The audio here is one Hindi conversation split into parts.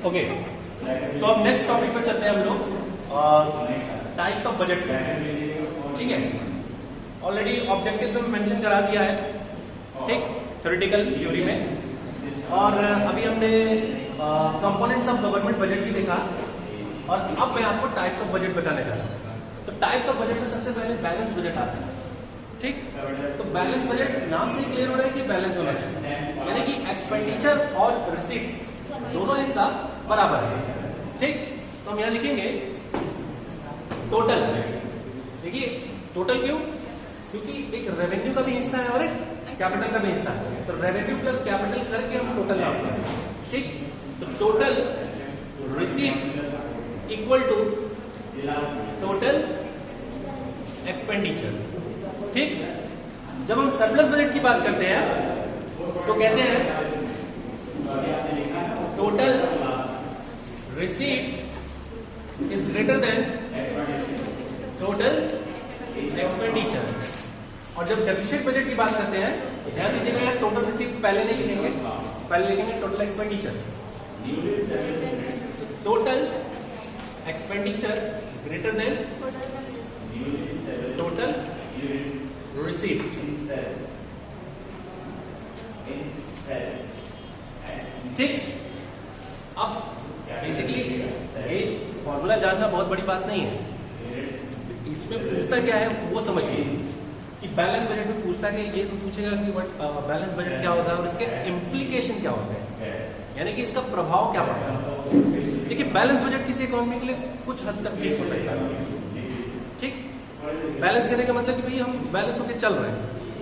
ओके, तो अब नेक्स्ट टॉपिक पर चलते हैं हम लोग, टाइप्स ऑफ बजट। ठीक है, ऑलरेडी ऑब्जेक्टिव्स में मेंशन करा दिया है, ठीक, थ्योरेटिकल थ्योरी में। और अभी हमने कंपोनेंट्स ऑफ गवर्नमेंट बजट भी देखा, और अब मैं आपको टाइप्स ऑफ बजट बताने जा रहा हूं। तो टाइप्स ऑफ बजट में सबसे पहले बैलेंस बजट आता है। ठीक, तो बैलेंस बजट नाम से क्लियर हो रहा है कि बैलेंस होना चाहिए, यानी कि एक्सपेंडिचर और रिसीट दोनों हिस्सा बराबर है। ठीक, तो हम यहां लिखेंगे टोटल। देखिए टोटल क्यों? क्योंकि एक रेवेन्यू का भी हिस्सा है और एक कैपिटल का भी हिस्सा है, तो रेवेन्यू प्लस कैपिटल करके हम टोटल नापते हैं। ठीक, तो total receipt equal to total expenditure. ठीक, जब हम सरप्लस बजट की बात करते हैं तो कहते हैं total receipt is greater than total expenditure. और जब डेफिसिट बजट की बात करते हैं तो ध्यान दीजिएगा, यार टोटल रिसीट पहले नहीं लिखेंगे, पहले लिखेंगे total expenditure. Total expenditure greater than total receipt. ठीक, अब बेसिकली ये फॉर्मूला जानना बहुत बड़ी बात नहीं है, इसमें पूछता क्या है वो समझिए। कि बैलेंस बजट में पूछता है कि ये तो पूछेगा कि बैलेंस बजट क्या होता है और इसके इम्प्लीकेशन क्या होते हैं, यानी कि इसका प्रभाव क्या पड़ता है। देखिए बैलेंस बजट किसी इकोनॉमी के लिए कुछ हद तक ठीक हो सकता है। ठीक, बैलेंस करने का मतलब कि भाई हम बैलेंस होकर चल रहे हैं,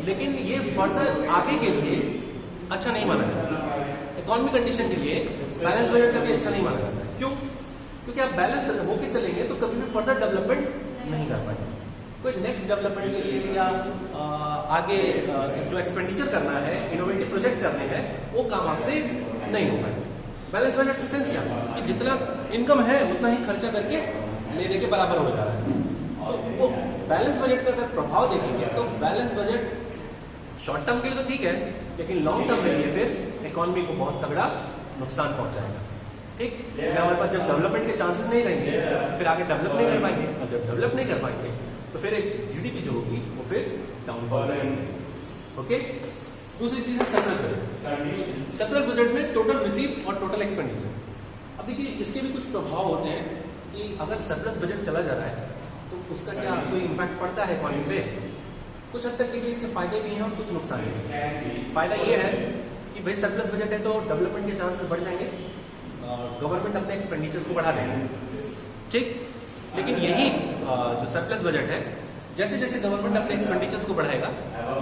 लेकिन ये फर्दर आगे के लिए अच्छा नहीं माना जाता। इकोनॉमिक कंडीशन के लिए बैलेंस बजट कभी अच्छा नहीं माना जाता। क्यों? क्योंकि आप बैलेंस होके चलेंगे तो कभी भी फर्दर डेवलपमेंट नहीं कर पाएंगे। कोई नेक्स्ट डेवलपमेंट के लिए या आगे जो एक्सपेंडिचर करना है, इनोवेटिव प्रोजेक्ट करने हैं, वो काम आपसे नहीं हो पाएगा। बैलेंस बजट से सेंस क्या कि जितना इनकम है उतना ही खर्चा करके ले दे के बराबर हो जा रहा है। तो वो बैलेंस बजट का अगर प्रभाव देखेंगे तो बैलेंस बजट शॉर्ट टर्म के लिए तो ठीक है, लेकिन लॉन्ग टर्म में ये फिर इकोनॉमी को बहुत तगड़ा नुकसान पहुंचाएगा। ठीक, हमारे पास जब डेवलपमेंट के चांसेस नहीं रहेंगे फिर आगे डेवलप नहीं कर पाएंगे, और जब डेवलप नहीं कर पाएंगे तो फिर एक जीडीपी जो होगी वो फिर डाउनफॉल करेगी। ओके, दूसरी चीज है सरप्लस बजट। सरप्लस बजट में टोटल रिसीव और टोटल एक्सपेंडिचर। अब देखिए इसके भी कुछ प्रभाव होते हैं कि अगर सरप्लस बजट चला जा रहा है तो उसका क्या कोई इम्पैक्ट पड़ता है इकोनॉमी पे। कुछ हद तक देखिए इसके फायदे भी हैं और कुछ नुकसान भी। फायदा ये है कि भाई सरप्लस बजट है तो डेवलपमेंट के चांसेस बढ़ जाएंगे, गवर्नमेंट अपने एक्सपेंडिचर्स को बढ़ा देंगे। ठीक, लेकिन यही जो सरप्लस बजट है, जैसे जैसे गवर्नमेंट अपने एक्सपेंडिचर्स को बढ़ाएगा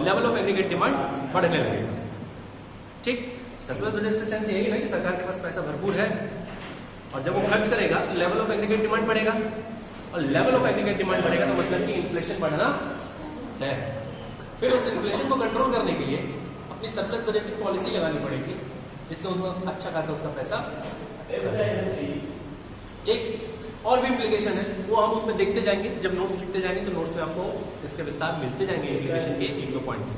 लेवल ऑफ एग्रीगेट डिमांड बढ़ने लगेगा। ठीक, सरप्लस बजट से सेंस यही है कि सरकार के पास पैसा भरपूर है और जब वो खर्च करेगा तो लेवल ऑफ एग्रीगेट डिमांड बढ़ेगा, और लेवल ऑफ एग्रीगेट डिमांड बढ़ेगा तो मतलब कि इन्फ्लेशन बढ़ना है। फिर उस इन्फ्लेशन को कंट्रोल करने के लिए अपनी सरप्लस बजट की पॉलिसी लगानी पड़ेगी जिससे उसको अच्छा खासा उसका पैसा। ठीक, और भी इम्प्लीकेशन है वो हम उसमें देखते जाएंगे, जब नोट्स लिखते जाएंगे तो नोट्स में आपको इसके विस्तार मिलते जाएंगे इम्प्लीकेशन के एक दो पॉइंट्स।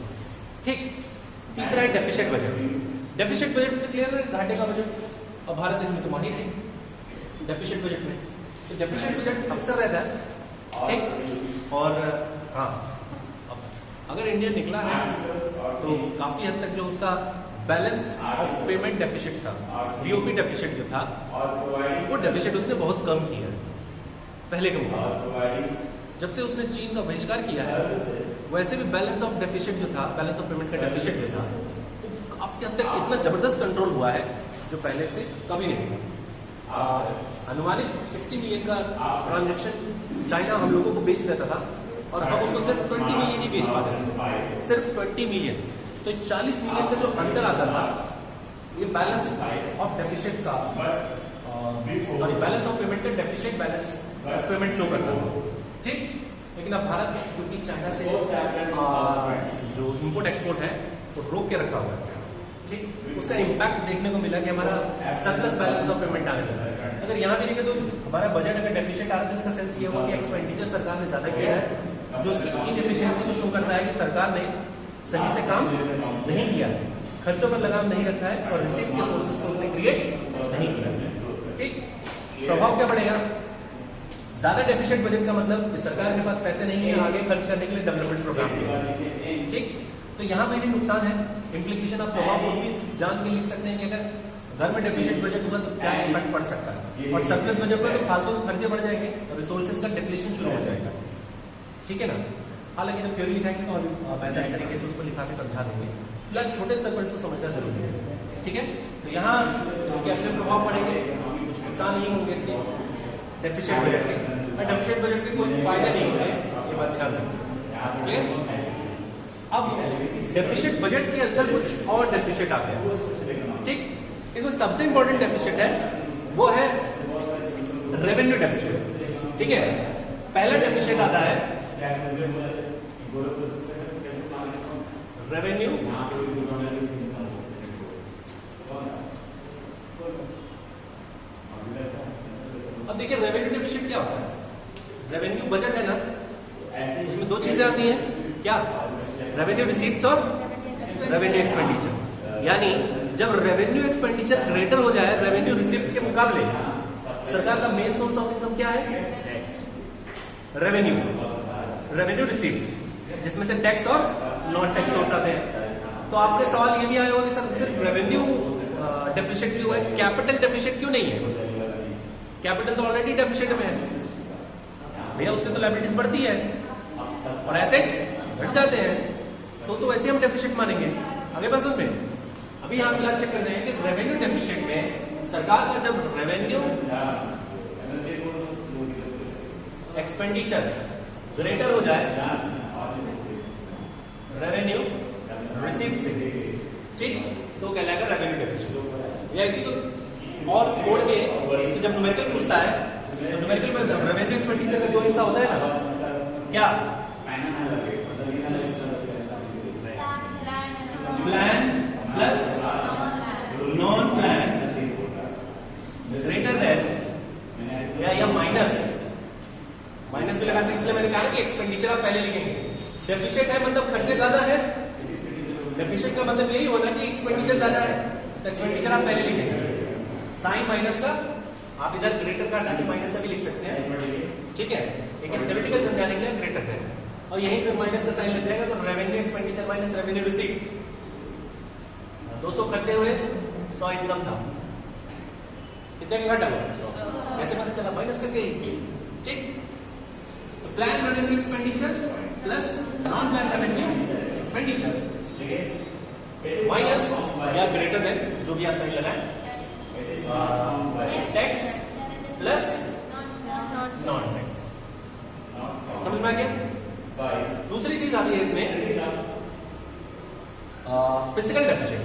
ठीक, तीसरा है डेफिसिट बजट। डेफिसिट बजट में क्लियर है घाटे का बजट, और भारत इसमें तो माहिर है डेफिसिट बजट में। तो डेफिसिट बजट अक्सर रहता है। ठीक, और हाँ अगर इंडिया निकला है तो काफी हद तक जो उसका बैलेंस ऑफ पेमेंट डेफिसिट था, बीओपी डेफिसिट जो था, वो डेफिसिट उसने बहुत कम किया है पहले के मुकाबले। जब से उसने चीन का बहिष्कार किया है वैसे भी बैलेंस ऑफ डेफिसिट जो था, बैलेंस ऑफ पेमेंट का डेफिसिट जो था, वो काफी हद तक इतना जबरदस्त कंट्रोल हुआ है जो पहले से कभी नहीं था। अनुमानित 60 मिलियन का ट्रांजेक्शन चाइना हम लोगों को बेच देता था और हम उसको सिर्फ 20 मिलियन ही बेच पाते थे, सिर्फ 20 मिलियन। तो 40 मिलियन का जो अंदर आता था ये बैलेंस ऑफ डेफिसिट का, सॉरी बैलेंस ऑफ पेमेंट का deficit balance of payment show करता था। ठीक, लेकिन अब भारत क्योंकि चाइना से जो इंपोर्ट एक्सपोर्ट है वो रोक के रखा हुआ है। ठीक, उसका इम्पैक्ट देखने को मिला कि हमारा सरप्लस बैलेंस ऑफ पेमेंट आने लगा। अगर यहाँ भी देखें तो हमारा बजट अगर डेफिसिट आ रहा है तो इसका सेंस ये हुआ कि एक्सपेंडिचर सरकार ने ज्यादा किया है, जो उसकी इनएफिशिएंसी को शो करता है कि सरकार ने सही से काम नहीं किया, खर्चों पर लगाम नहीं रखा है और रिसीव के सोर्सेस को उसने क्रिएट नहीं किया। प्रभाव क्या पड़ेगा? ज्यादा डेफिशिएंट बजट का मतलब कि सरकार के पास पैसे नहीं है आगे खर्च करने के लिए डेवलपमेंट प्रोग्राम के। ठीक, तो यहाँ पे भी नुकसान है। इम्प्लीकेशन आप प्रभाव को भी जान के लिख सकते हैं कि अगर घर में डेफिशिएंट बजट होगा तो क्या इम्पैक्ट पड़ सकता है, और सरप्लस बजट में तो फालतू खर्चे बढ़ जाएंगे और रिसोर्सेज का डिप्लीशन शुरू हो जाएगा। ठीक है ना? हालांकि जब थ्योरी लिखाएंगे तो हम बेहतर तरीके से उसको लिखा के समझा देंगे, फिलहाल छोटे स्तर पर इसको समझना जरूरी है। ठीक है, तो यहाँ इसके अपने प्रभाव पड़ेंगे, कुछ नुकसान नहीं होंगे इसके डेफिशिएंट बजट के, और डेफिशिएंट बजट के कोई फायदा नहीं होंगे, ये बात ध्यान रखिए। क्लियर? अब डेफिशिएंट बजट के अंदर कुछ और डेफिशिएंट आते हैं। ठीक, इसमें सबसे इंपॉर्टेंट डेफिशिएंट है वो है रेवेन्यू डेफिशिएंट। ठीक है, पहला डेफिशिएंट आता है रेवेन्यू। अब देखिए रेवेन्यू डेफिशिएंट क्या होता है? रेवेन्यू बजट है ना, उसमें दो चीजें आती हैं, क्या? रेवेन्यू रिसीप्ट्स और रेवेन्यू एक्सपेंडिचर। यानी जब रेवेन्यू एक्सपेंडिचर ग्रेटर हो जाए रेवेन्यू रिसिप्ट के मुकाबले, सरकार का मेन सोर्स ऑफ इनकम क्या है? रेवेन्यू रिसिप्ट, जिसमें से टैक्स और नॉन टैक्स सोर्स आते हैं। तो आपके सवाल ये भी आया होगा कि सर सिर्फ रेवेन्यू डेफिशिएंट क्यों है, कैपिटल डेफिशिएंट क्यों नहीं है? कैपिटल तो ऑलरेडी डेफिशिएंट में है भैया, उससे तो लायबिलिटीज बढ़ती है और एसेट्स घट जाते हैं, तो वैसे हम डेफिशिएंट मानेंगे। आगे बस उसमें अभी यहां फिलहाल चेक कर रहे हैं कि रेवेन्यू डेफिशिएंट में सरकार का जब रेवेन्यू एक्सपेंडिचर ग्रेटर हो जाए रेवेन्यू रिसीप्ट से, ठीक, तो कहलाएगा रेवेन्यू डेफिशिएंट। या इसी को और तोड़ के इसमें जब न्यूमेरिकल पूछता है तो न्यूमेरिकल में रेवेन्यू एक्सपेंडिचर का दो हिस्सा होता है ना, क्या? Plan plus non plan greater than, या माइनस भी लगा सकते, इसलिए मैंने कहा कि एक्सपेंडिचर आप पहले लिखेंगे। डेफिशिएंट है मतलब खर्चे ज्यादा है, डेफिशिएंट का मतलब यही होना कि एक्सपेंडिचर ज्यादा है, तो एक्सपेंडिचर आप पहले लिखेंगे। साइन माइनस का आप इधर ग्रेटर का हटा के माइनस का भी लिख सकते हैं, ठीक है, लेकिन थ्योरेटिकल समझाने के लिए ग्रेटर है, और यहीं फिर माइनस का साइन लग जाएगा, तो revenue expenditure minus revenue receipt. 200 खर्चे हुए, 100 इनकम था, कितने का घटा हुआ? कैसे पता चला? माइनस करके ही। ठीक, तो plan revenue expenditure plus non plan revenue expenditure minus या ग्रेटर देन, जो भी आप साइन लगाएं, टैक्स प्लस नॉन टैक्स। समझ में आ गया? दूसरी चीज आती है इसमें फिजिकल डेफिशिएंट।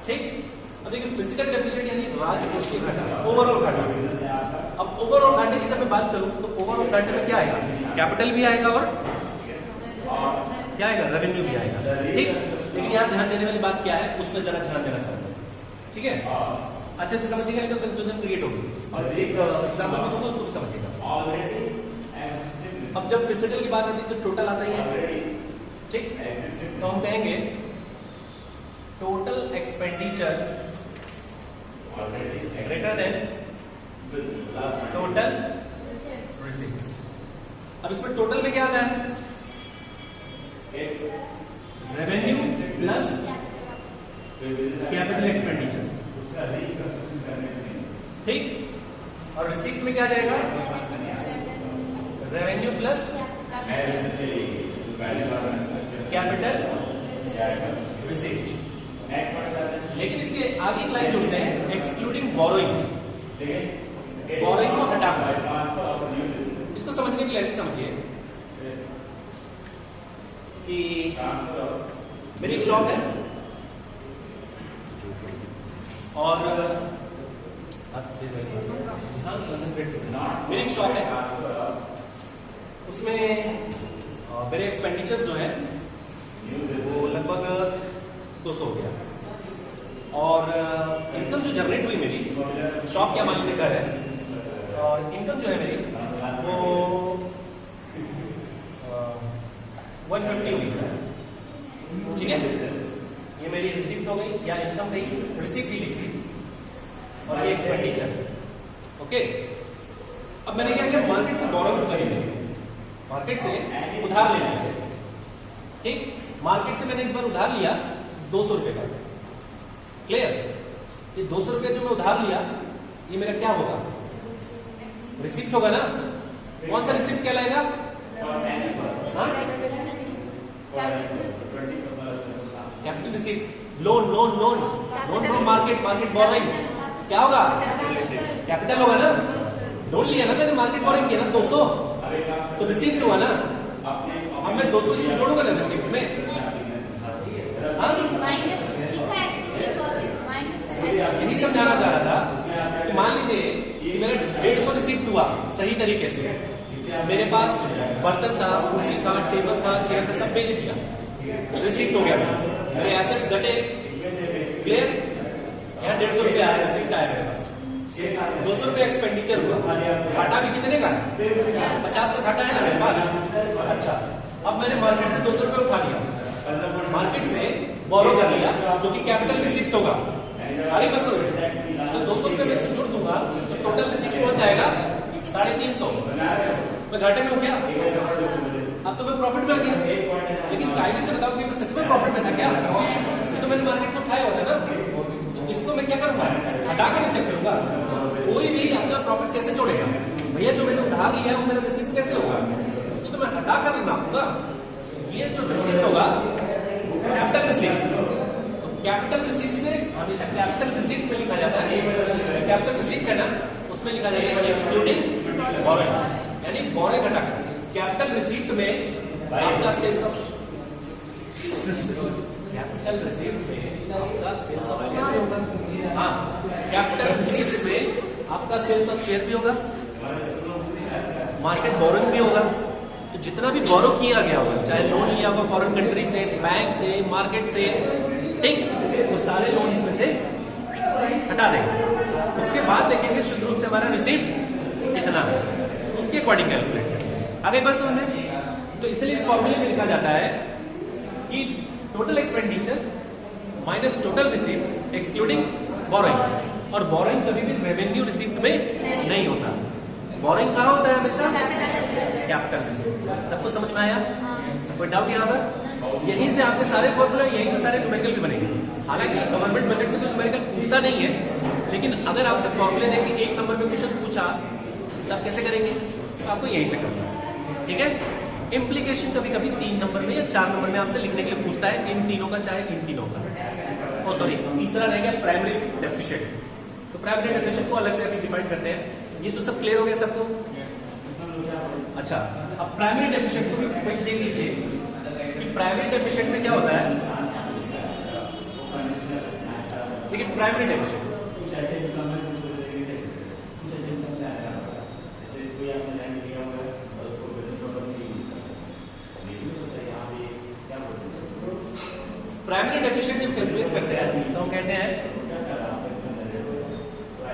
ठीक, अब देखिए फिजिकल डेफिशिएंट यानी राजकोषीय घाटा, ओवरऑल घाटा। अब ओवरऑल घाटे की जब मैं बात करूं तो ओवरऑल घाटे में क्या आएगा? कैपिटल भी आएगा और क्या आएगा? रेवेन्यू भी आएगा। ठीक, लेकिन यहां ध्यान देने वाली बात क्या है, उस पर जरा ध्यान देना सर। ठीक है, अच्छे से समझिएगा, नहीं तो कंफ्यूजन क्रिएट होगी। और एक एग्जांपल भी दूंगा, उसको भी समझिएगा। अब जब फिजिकल की बात आती है तो टोटल आता ही है, ठीक, तो हम कहेंगे total expenditure greater than total receipts. अब इसमें टोटल में क्या आ रहा है? रेवेन्यू प्लस कैपिटल एक्सपेंडिचर, ठीक, और रिसीप्ट में क्या आ जाएगा? Revenue plus capital receipt. लेकिन इसके आगे एक लाइन जोड़ते हैं, एक्सक्लूडिंग बोरोइंग, बोरोइंग को हटाकर। इसको समझने के लिए ऐसे समझिए कि मेरी एक शॉप है और मेरी एक शॉप है, उसमें मेरे एक्सपेंडिचर्स जो है वो लगभग 200 हो गया, और इनकम जो जनरेट हुई मेरी, शॉप क्या मान लीजिए घर है, और इनकम जो है मेरी वो 150 हुई, ठीक है। ये मेरी रिसीप्ट हो गई या इनकम गई, रिसीप्ट ही लिख ली। और ये एक्सपेंडिचर। ओके, अब मैंने क्या किया, मार्केट से बोरोइंग खरीदी, मार्केट से उधार ले लिया। ठीक, मार्केट से मैंने इस बार उधार लिया 200 रुपए का। क्लियर? ये 200 रुपए जो मैं उधार लिया, ये मेरा क्या होगा, रिसिप्ट होगा ना। कौन सा रिसिप्ट कहलाएगा? Capital receipt. Loan loan loan loan from market, market borrowing क्या होगा, कैपिटल होगा ना। लोन लिया ना मैंने, मार्केट बोरोइंग किया ना 200, तो रिसिप्ट हुआ ना। अब मैं 200 इसमें जोड़ूंगा ना रिसिप्ट में। यही समझाना चाह रहा था कि मान लीजिए कि मेरा 150 रिसिप्ट हुआ सही तरीके से, मेरे पास बर्तन था, कुर्सी था, टेबल था, चेयर था, सब बेच दिया, रिसिप्ट हो गया, मेरे एसेट्स घटे। क्लियर? यहाँ 150 रुपये आया, रिसिप्ट आया मेरे पास। 200 रुपये एक्सपेंडिचर हुआ, घाटा भी कितने का है, 50 का घाटा है ना मेरे पास। अच्छा, अब मैंने मार्केट से 200 रुपये उठा लिया, मार्केट से बोरो कर लिया, जो कि कैपिटल रिसिप्ट होगा। आगे बस तो 200 रुपये में इसको जोड़ दूंगा तो टोटल रिसिप्ट पहुंच जाएगा 350। मैं घाटे में हो गया, अब तो मैं प्रॉफिट में आ गया। लेकिन कायदे से बताओ कि मैं सच में प्रॉफिट में था क्या? ये तो मैंने मार्केट से उठाया होता है ना। तो इसको मैं क्या करूंगा, हटा के नहीं चेक करूंगा। कोई भी अपना प्रॉफिट कैसे जोड़ेगा? भैया जो मैंने उधार लिया है वो मेरा रिसिप्ट कैसे होगा, उसको तो मैं हटा कर नापूंगा। ये जो रिसिप्ट होगा कैपिटल रिसिप्ट, तो कैपिटल रिसिप्ट से हमेशा कैपिटल रिसिप्ट में लिखा जाता है। कैपिटल रिसिप्ट है ना, उसमें लिखा जाता है एक्सक्लूडिंग बोरोइंग, यानी बोरोइंग हटा कर। कैपिटल रिसिप्ट में आपका सेल्स ऑफ, कैपिटल रिसिप्ट में आपका सेल्स ऑफ शेयर भी होगा। हाँ, कैपिटल रिसिप्ट में आपका सेल्स ऑफ शेयर भी होगा, मार्केट बोरोइंग भी होगा। तो जितना भी बोरो किया गया होगा, चाहे लोन लिया होगा फॉरेन कंट्री से, बैंक से, मार्केट से, ठीक, वो सारे लोन इसमें से हटा देंगे। उसके बाद देखेंगे शुद्ध रूप से हमारा रिसिप्ट कितना है, उसके अकॉर्डिंग कैलकुलेट। आगे बस समझे? तो इसलिए इस फॉर्मूले में लिखा जाता है कि total expenditure minus total receipt excluding borrowing. और बोरोइंग कभी भी रेवेन्यू रिसिप्ट में नहीं होता। बोरोइंग कहाँ होता है हमेशा? Capital receipt. सबको समझ में आया? कोई डाउट यहाँ पर? यहीं से आपके सारे फॉर्मूले, यहीं से सारे न्यूमेरिकल भी बनेंगे। हालांकि गवर्नमेंट बजट से कोई न्यूमेरिकल पूछता नहीं है, लेकिन अगर आपसे फॉर्मूले देके 1 नंबर में क्वेश्चन पूछा तो आप कैसे करेंगे? तो आपको यहीं से करना। ठीक है? इम्प्लीकेशन कभी कभी 3 नंबर में या 4 नंबर में आपसे लिखने के लिए पूछता है, इन तीनों का चाहे इन तीनों का। ओ सॉरी, तीसरा रहेगा प्राइमरी डेफिशिएंट। तो प्राइमरी डेफिशिएंट को अलग से अभी डिफाइन करते हैं। ये तो सब क्लियर हो गया सबको? अच्छा, अब प्राइमरी डेफिशिएंट को भी क्विक देख लीजिए कि प्राइमरी डेफिशिएंट में क्या होता है। देखिए प्राइमरी डेफिशिएंट, प्राइमरी डेफिशिएंट जब कैलकुलेट करते हैं तो हम कहते हैं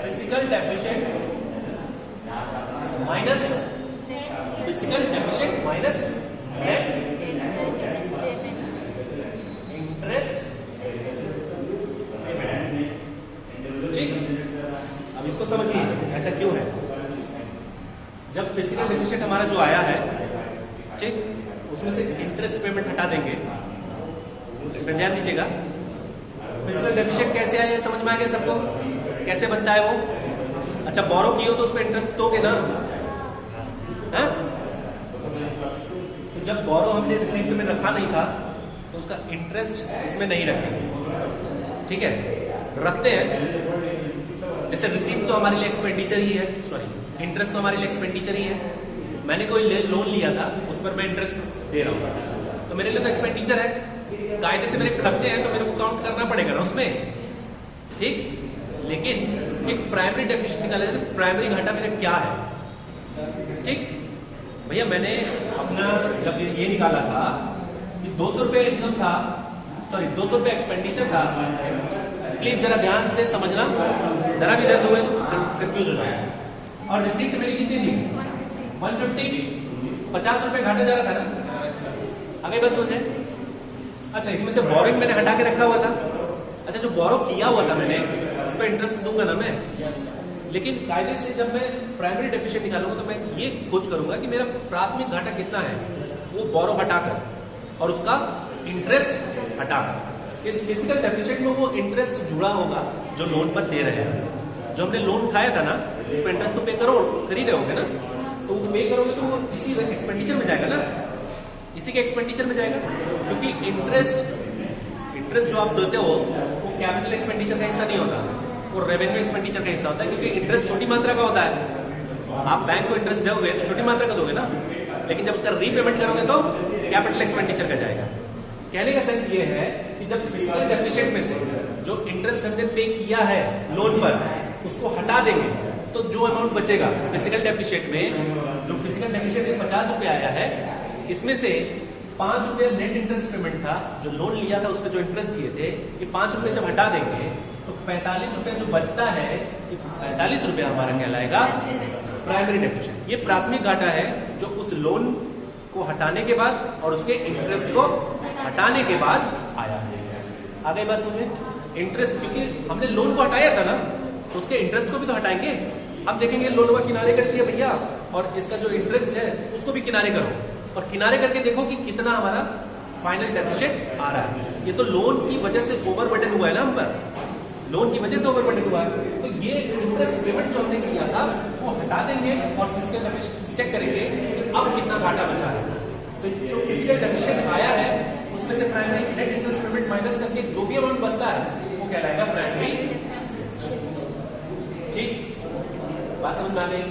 physical deficient minus physical deficient minus net interest payment. ठीक, अब इसको समझिए ऐसा क्यों है। जब फिजिकल डेफिशिएंट हमारा जो आया है, ठीक, उसमें से इंटरेस्ट पेमेंट हटा देंगे। ध्यान दीजिएगा, फिजिकल डेफिशिएंट कैसे आया समझ में आ गया सबको? कैसे बनता है वो? अच्छा, बोरो किए हो तो उस पर इंटरेस्ट दोगे ना? है? तो जब बोरो हमने रिसीप्ट में रखा नहीं था तो उसका इंटरेस्ट इसमें नहीं रखेंगे। ठीक है, रखते हैं। जैसे रिसीप्ट तो हमारे लिए एक्सपेंडिचर ही है, सॉरी इंटरेस्ट तो हमारे लिए एक्सपेंडिचर ही है। मैंने कोई लोन लिया था, उस पर मैं इंटरेस्ट दे रहा हूं, तो मेरे लिए तो एक्सपेंडिचर है। कायदे से मेरे खर्चे हैं तो मेरे को काउंट करना पड़ेगा ना उसमें। ठीक, लेकिन एक प्राइमरी डेफिशिएंट निकाला जाए तो प्राइमरी घाटा मेरा क्या है? ठीक भैया, मैंने अपना जब ये निकाला था कि 200 रुपये इनकम था, सॉरी 200 रुपये एक्सपेंडिचर था। प्लीज जरा ध्यान से समझना, जरा भी दर्द हुए कंफ्यूज हो जाए। और रिसीप्ट मेरी कितनी थी? 150, 50 रुपये घाटे जा रहा था ना। आगे बस सोचे। अच्छा, इसमें से बोरिंग मैंने हटा के रखा हुआ था। अच्छा, जो बोरो किया हुआ था मैंने, उस पर तो इंटरेस्ट दूंगा ना मैं। लेकिन कायदे से जब मैं प्राइमरी डेफिशिएंट निकालूंगा तो मैं ये खोज करूंगा कि मेरा प्राथमिक घाटा कितना है, वो बोरो हटाकर और उसका इंटरेस्ट हटाकर। इस फिजिकल डेफिशिएंट में वो इंटरेस्ट जुड़ा होगा जो लोन पर दे रहे हैं। जो हमने लोन उठाया था ना, इस पर इंटरेस्ट तो पे करो, कर ही रहोगे ना, तो वो पे करोगे तो वो इसी एक्सपेंडिचर में जाएगा ना, इसी के एक्सपेंडिचर में जाएगा। क्योंकि इंटरेस्ट जो आप देते हो वो कैपिटल एक्सपेंडिचर का हिस्सा नहीं होता, वो रेवेन्यू एक्सपेंडिचर का हिस्सा होता है। क्योंकि इंटरेस्ट छोटी मात्रा का होता है, आप बैंक को इंटरेस्ट दोगे तो छोटी मात्रा का दोगे ना, लेकिन जब उसका रीपेमेंट करोगे तो कैपिटल एक्सपेंडिचर का जाएगा। कहने का सेंस ये है कि जब फिजिकल डेफिशिएंट में से जो इंटरेस्ट हमने पे किया है लोन पर उसको हटा देंगे तो जो अमाउंट बचेगा फिजिकल डेफिशिएंट में, जो फिजिकल डेफिशिएंट में 50 रुपए आया है, इसमें से 5 रुपए नेट इंटरेस्ट पेमेंट था, जो लोन लिया था उस पर जो इंटरेस्ट दिए थे, ये 5 रुपए जब हटा देंगे तो 45 रुपए जो बचता है, ये 45 रुपए हमारा कहलाएगा प्राइमरी डेफिशिएंट। ये प्राथमिक घाटा है जो उस लोन को हटाने के बाद और उसके इंटरेस्ट को हटाने के बाद आया है। आगे बात सुनिए, इंटरेस्ट, क्योंकि हमने लोन को हटाया था ना, तो उसके इंटरेस्ट को भी तो हटाएंगे। अब देखेंगे लोन को किनारे कर दिया भैया, और इसका जो इंटरेस्ट है उसको भी किनारे करो, और किनारे करके देखो कि कितना हमारा फाइनल डेफिशिएंट आ रहा है। ये तो लोन की वजह से ओवरबर्डन हुआ है ना हम पर, लोन की वजह से ओवरबर्डन हुआ है। तो ये इंटरेस्ट पेमेंट जो हमने किया था वो हटा देंगे और फिजिकल डेफिशिएंट चेक करेंगे कि अब कितना घाटा बचा है। तो जो फिजिकल डेफिशिएंट आया है उसमें से primary net interest payment minus करके जो भी अमाउंट बचता है वो कहलाएगा प्राइमरी। ठीक, बात समझ में आ गई?